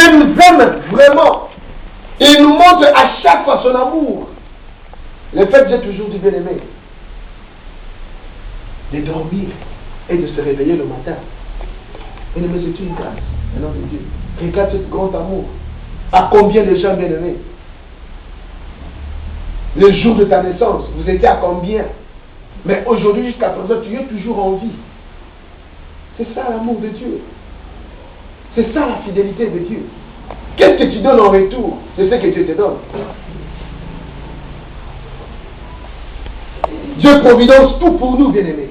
Dieu nous aime vraiment. Il nous montre à chaque fois son amour. Le fait, j'ai toujours dit, bien-aimé, de dormir et de se réveiller le matin. Bien-aimé, c'est une grâce, un nom de Dieu. Regarde ce grand amour. À combien de gens, bien-aimés? Le jour de ta naissance, vous étiez à combien? Mais aujourd'hui, jusqu'à présent, tu es toujours en vie. C'est ça l'amour de Dieu. C'est ça la fidélité de Dieu. Qu'est-ce que tu donnes en retour? C'est ce que Dieu te donne. Dieu providence tout pour nous, bien-aimés.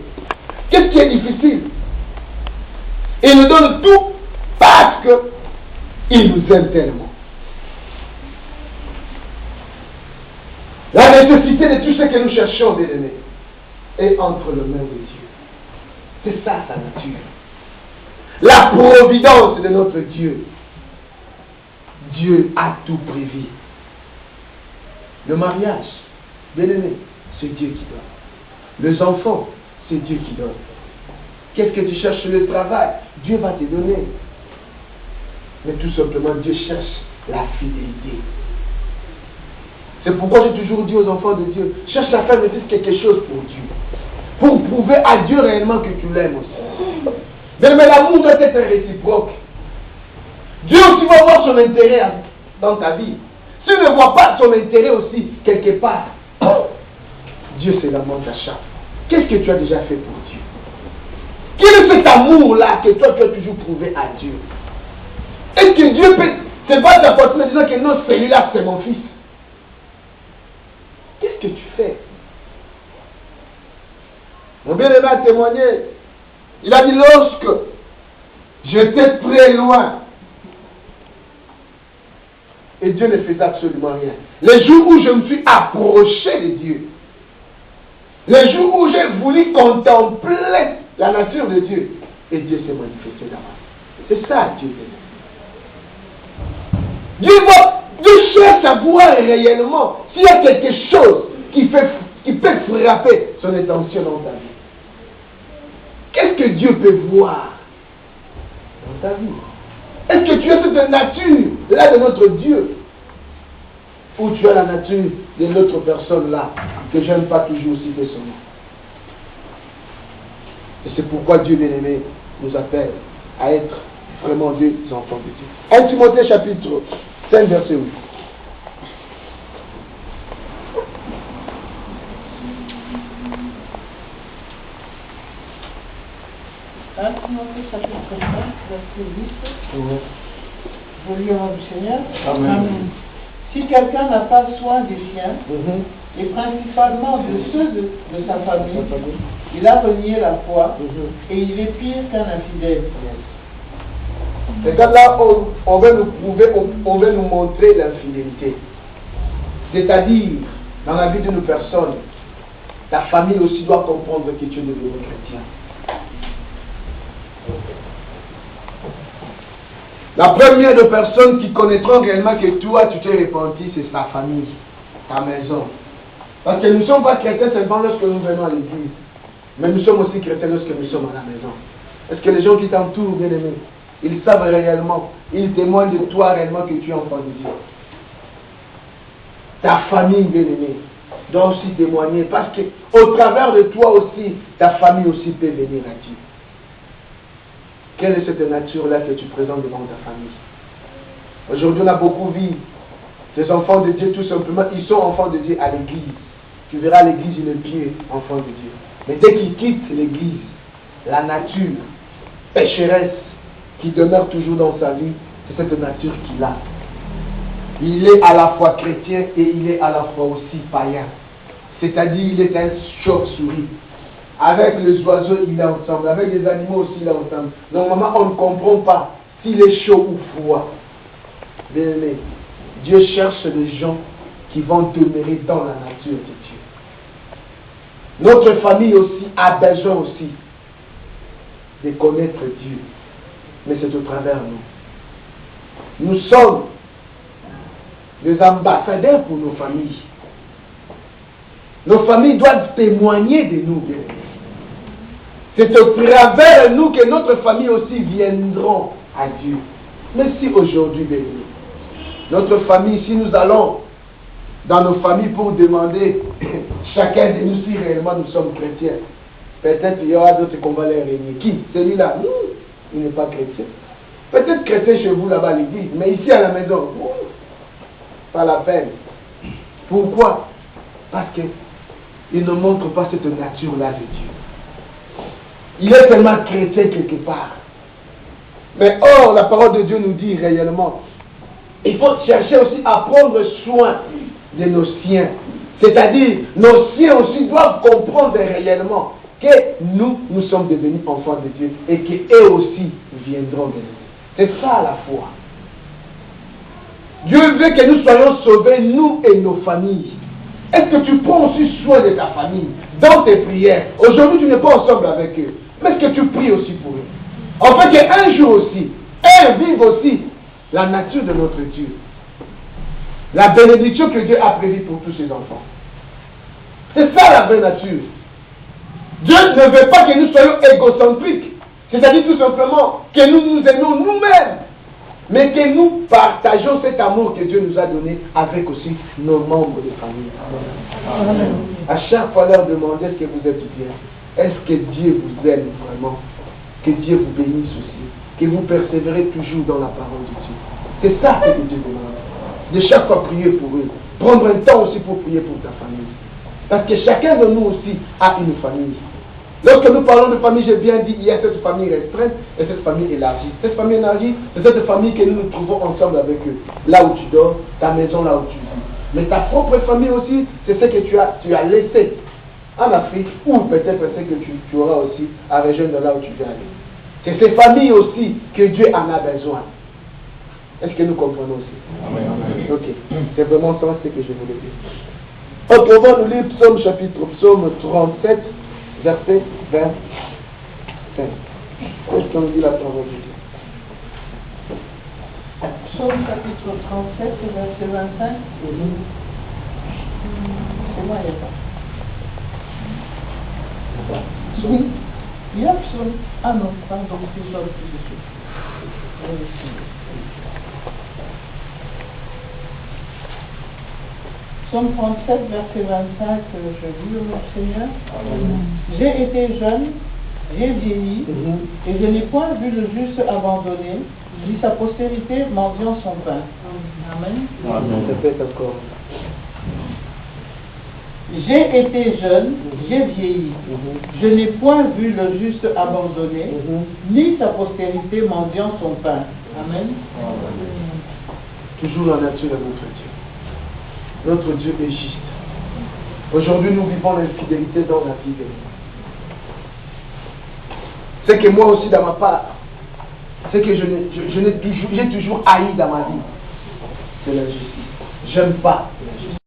Qu'est-ce qui est difficile? Il nous donne tout parce qu'il nous aime tellement. La nécessité de tout ce que nous cherchons, bien-aimés, est entre les mains de Dieu. C'est ça sa nature. La providence de notre Dieu. Dieu a tout prévu. Le mariage, bien-aimé, c'est Dieu qui donne. Les enfants, c'est Dieu qui donne. Qu'est-ce que tu cherches? Le travail, Dieu va te donner. Mais tout simplement, Dieu cherche la fidélité. C'est pourquoi j'ai toujours dit aux enfants de Dieu, cherche à faire quelque chose pour Dieu. Pour prouver à Dieu réellement que tu l'aimes aussi. Mais l'amour doit être réciproque. Dieu aussi va voir son intérêt dans ta vie. S'il ne voit pas son intérêt aussi quelque part, Dieu se lamente à chaque fois. Qu'est-ce que tu as déjà fait pour Dieu? Quel est cet amour-là que toi tu as toujours prouvé à Dieu? Est-ce que Dieu peut se battre à porter en disant que non, celui-là c'est mon fils? Qu'est-ce que tu fais? Mon bien-aimé a témoigné. Il a dit, lorsque j'étais très loin, et Dieu ne faisait absolument rien. Les jours où je me suis approché de Dieu, les jours où j'ai voulu contempler la nature de Dieu, et Dieu s'est manifesté dans moi. C'est ça, Dieu. Dieu cherche à voir réellement s'il y a quelque chose qui peut frapper son attention dans ta vie. Qu'est-ce que Dieu peut voir dans ta vie? Est-ce que tu as cette nature là de notre Dieu, ou tu as la nature de l'autre personne là que je n'aime pas toujours citer son nom? Et c'est pourquoi Dieu bien-aimé nous appelle à être vraiment des enfants de Dieu. 1 Timothée chapitre 5 verset 8. 1 Timothée chapitre 5 verset 8. Je lis au nom du Seigneur. Amen. Amen. Si quelqu'un n'a pas soin des siens, et principalement de ceux de sa famille, il a renié la foi, et il est pire qu'un infidèle. Regarde là, on veut nous prouver, on veut nous montrer l'infidélité. C'est-à-dire, dans la vie d'une personne, ta famille aussi doit comprendre que tu es devenu chrétien. La première de personnes qui connaîtront réellement que toi tu t'es repenti, c'est sa famille, ta maison. Parce que nous ne sommes pas chrétiens seulement lorsque nous venons à l'église, mais nous sommes aussi chrétiens lorsque nous sommes à la maison. Est-ce que les gens qui t'entourent, bien aimés, ils savent réellement, ils témoignent de toi réellement que tu es enfant de Dieu? Ta famille, bien aimée, doit aussi témoigner, parce qu'au travers de toi aussi, ta famille aussi peut venir à Dieu. Quelle est cette nature-là que tu présentes devant ta famille? Aujourd'hui, on a beaucoup vu des enfants de Dieu, tout simplement, ils sont enfants de Dieu à l'église. Tu verras à l'église une pied, enfant de Dieu. Mais dès qu'ils quittent l'église, la nature pécheresse qui demeure toujours dans sa vie, c'est cette nature qu'il a. Il est à la fois chrétien et il est à la fois aussi païen. C'est-à-dire, il est un chauve-souris. Avec les oiseaux, il est ensemble. Avec les animaux aussi, il est ensemble. Normalement, on ne comprend pas s'il est chaud ou froid. Bien aimé, Dieu cherche des gens qui vont demeurer dans la nature de Dieu. Notre famille aussi a besoin aussi de connaître Dieu. Mais c'est au travers nous. Nous sommes des ambassadeurs pour nos familles. Nos familles doivent témoigner de nous. C'est au travers de nous que notre famille aussi viendront à Dieu. Mais si aujourd'hui, béni, notre famille, si nous allons dans nos familles pour demander chacun de nous si réellement nous sommes chrétiens, peut-être il y aura d'autres qu'on va les régner. Qui? Celui-là, il n'est pas chrétien. Peut-être chrétien chez vous là-bas à l'église, mais ici à la maison, pas la peine. Pourquoi? Parce qu'il ne montre pas cette nature-là de Dieu. Il est tellement chrétien quelque part. Mais or, la parole de Dieu nous dit réellement, il faut chercher aussi à prendre soin de nos siens. C'est-à-dire, nos siens aussi doivent comprendre réellement que nous sommes devenus enfants de Dieu et qu'eux aussi viendront de nous. C'est ça la foi. Dieu veut que nous soyons sauvés, nous et nos familles. Est-ce que tu prends aussi soin de ta famille dans tes prières? Aujourd'hui, tu n'es pas ensemble avec eux. Mais est-ce que tu pries aussi pour eux? En fait, qu'un jour aussi, eux vivent aussi la nature de notre Dieu. La bénédiction que Dieu a prévue pour tous ses enfants. C'est ça la vraie nature. Dieu ne veut pas que nous soyons égocentriques. C'est-à-dire tout simplement que nous nous aimons nous-mêmes. Mais que nous partageons cet amour que Dieu nous a donné avec aussi nos membres de famille. Amen. À chaque fois leur demander est-ce que vous êtes bien. Est-ce que Dieu vous aime vraiment? Que Dieu vous bénisse aussi. Que vous persévérez toujours dans la parole de Dieu. C'est ça que Dieu demande. De chaque fois prier pour eux. Prendre un temps aussi pour prier pour ta famille. Parce que chacun de nous aussi a une famille. Lorsque nous parlons de famille, j'ai bien dit, il y a cette famille restreinte et cette famille élargie. Cette famille élargie, c'est cette famille que nous nous trouvons ensemble avec eux. Là où tu dors, ta maison là où tu vis. Mais ta propre famille aussi, c'est ce que tu as laissé en Afrique, ou peut-être ce que tu auras aussi à rejoindre là où tu veux aller. C'est ces familles aussi que Dieu en a besoin. Est-ce que nous comprenons aussi? Amen. Ok, c'est vraiment ça ce que je voulais dire. Autrement, nous lisons Psaume 37, verset 25. Qu'est-ce qu'on dit la parole de Dieu? Psaume chapitre 37, verset 25. C'est moi, il n'y a pas. Oui, il y a psaume. Ah non, pardon, c'est psaume tout de suite. Psaume 37, verset 25, je dis au Seigneur, j'ai été jeune, j'ai vieilli, et je n'ai point vu le juste abandonné, ni sa postérité mendiant son pain. Amen. Répète encore. J'ai été jeune, j'ai vieilli, je n'ai point vu le juste abandonné, ni sa postérité mendiant son pain. Amen. Toujours la nature de notre Dieu. Notre Dieu est juste. Aujourd'hui, nous vivons l'infidélité dans la vie de nous. C'est que moi aussi, dans ma part, c'est que j'ai toujours haï dans ma vie. C'est l'injustice. J'aime pas l'injustice.